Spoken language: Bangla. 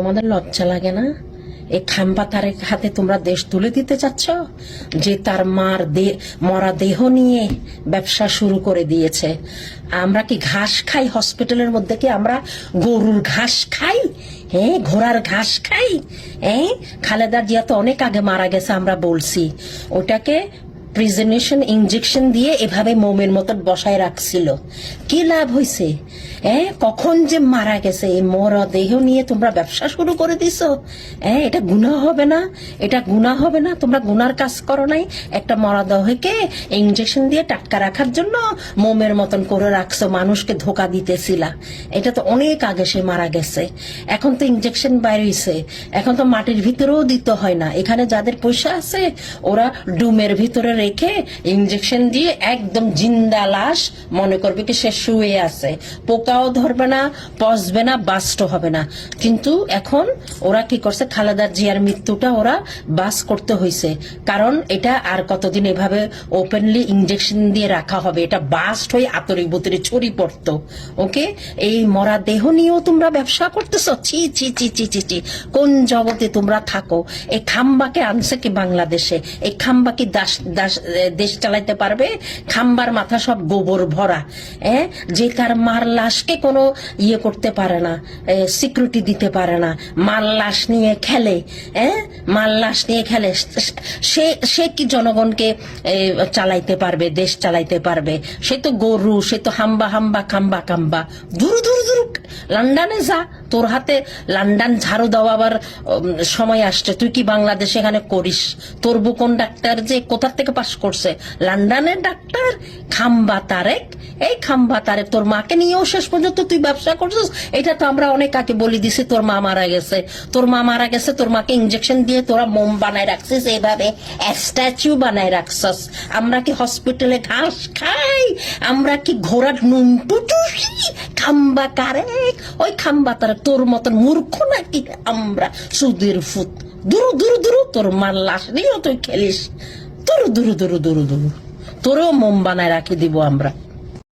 তোমাদের লজ্জা লাগে না? এই খাম্বা তারেক হাতে তোমরা দেশ তুলে দিতে চাচ্ছ, যে তার মরা দেহ নিয়ে ব্যবসা শুরু করে দিয়েছে। আমরা কি ঘাস খাই? হসপিটালের মধ্যে কি আমরা গরুর ঘাস খাই? হ্যাঁ, ঘোড়ার ঘাস খাই? হ্যাঁ, খালেদা জিয়া তো অনেক আগে মারা গেছে, আমরা বলছি। ওটাকে প্রিজনেশন ইনজেকশন দিয়ে এভাবে মোমের মতো বসায় রাখছিল। কি লাভ হয়েছে? কখন যে মারা গেছে, এই মরা দেহ নিয়ে তোমরা ব্যবসা শুরু করে দিছো। এটা গুনাহ হবে না? এটা গুনাহ হবে না? তোমরা গুনার কাজ করো নাই? একটা মরা দেহকে ইনজেকশন দিয়ে টাটকা রাখার জন্য মোমের মতন করে রাখছো, মানুষকে ধোকা দিতেছিলা। এটা তো অনেক আগে সে মারা গেছে। এখন তো ইনজেকশন বাইর হইছে, এখন তো মাটির ভিতরেও দিতে হয় না। এখানে যাদের পয়সা আছে ওরা ডুমের ভিতরে রেখে ইনজেকশন দিয়ে একদম জিন্দা লাশ মনে করবে কি সে শুয়ে আছে, পোকাও ধরবে না, পচবে না, বাস্ট হবে না। কিন্তু এখন ওরা কি করছে, খালেদা জিয়ার মৃত্যুটা ওরা বাস করতে হয়েছে, কারণ এটা আর কতদিন এভাবে ওপেনলি ইনজেকশন দিয়ে রাখা হবে? এটা বাস্ট হয়ে আতরি বুতরি ছড়ি পড়তো। ওকে, এই মরা দেহ নিয়েও তোমরা ব্যবসা করতেছ? ছি ছি ছি ছি ছি ছি, কোন জগতে তোমরা থাকো? এই খাম্বাকে আনছে কি বাংলাদেশে? এই খাম্বা কি দেশ চালাইতে পারবে? খাম্বার মাথা সব গোবর ভরা। যে তার মার লাশকে কোনো ইয়ে করতে পারে না, সিকিউরিটি দিতে পারে না, মার লাশ নিয়ে খেলে। মার লাশ নিয়ে খেলে, সে কি জনগণকে চালাইতে পারবে, দেশ চালাইতে পারবে? সে তো গরু, সে তো হাম্বা হাম্বা খাম্বা খাম্বা। দূর দূর দূর, লন্ডনে যা, তোর হাতে লন্ডন ঝাড়ু দেওয়াবার সময় আসছে। তুই কি বাংলাদেশে এখানে করিস? তোর বুকন ডাক্তার যে কোথা থেকে পাশ করছে? লন্ডনের ডাক্তার। খাম্বা তারেক, এই খাম্বা তারেক তোর মাকে নিয়েও শেষ পর্যন্ত তুই ব্যবসা করছিস। এটা তো আমরা অনেক আগে বলে দিছি, তোর মা মারা গেছে, তোর মা মারা গেছে, তোর মাকে ইনজেকশন দিয়ে তোরা মোম বানায় রাখছিস, এইভাবে স্ট্যাচু বানায় রাখছিস। আমরা কি হসপিটালে ঘাস খাই? আমরা কি ঘোড়ার নুন টুটুসি? খাম্বা তারেক, ওই খাম্বা তারেক তোর মতন মূর্খ নাকি আমরা? সুদের ফুত, দূর দূর দূর, তোর মার লাশ নিয়েও তুই খেলিস। দূর দূর দূর দূর দূর, তোরও মোম বানায় রাখি দিব আমরা।